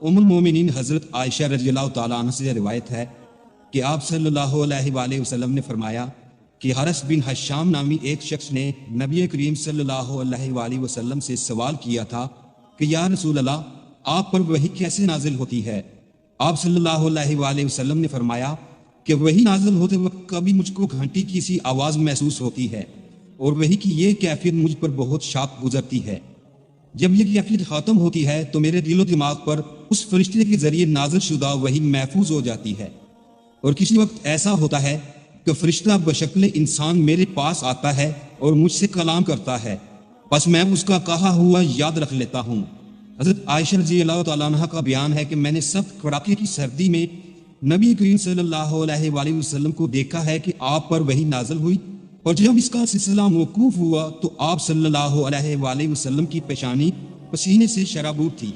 उम्मुल मोमिनीन हजरत आयशा रज़ियल्लाहु ताला अन्हा से रिवायत है कि आप सल्लल्लाहु अलैहि वसल्लम ने फरमाया कि हरस बिन हशाम नामी एक शख्स ने नबी करीम सल्लल्लाहु अलैहि वसल्लम से सवाल किया था कि या रसूल अल्लाह, आप पर वही कैसे नाजिल होती है। आप सल्लल्लाहु अलैहि वसल्लम ने फरमाया कि वही नाजिल होते वक्त कभी मुझको घंटी की सी आवाज महसूस होती है और वही की ये कैफियत मुझ पर बहुत शाक गुजरती है। जब ये कैफियत खत्म होती है तो मेरे दिलो दिमाग पर उस फरिश्ते के जरिए नाजिल शुदा वही महफूज हो जाती है। और किसी वक्त ऐसा होता है कि फरिश्ता बशक्ल इंसान मेरे पास आता है और मुझसे कलाम करता है, बस मैं उसका कहा हुआ याद रख लेता हूँ। हज़रत आयशा रज़ियल्लाहु ताला अन्हा का बयान है कि मैंने सख्त कड़ाके की सर्दी में नबी करीम सल्लल्लाहु अलैहि वसल्लम को देखा है कि आप पर वही नाज़िल हुई, और जब इसका सिलसिला मौकूफ हुआ तो आप सल्लल्लाहु अलैहि वसल्लम की पेशानी पसीने से शराबूर थी।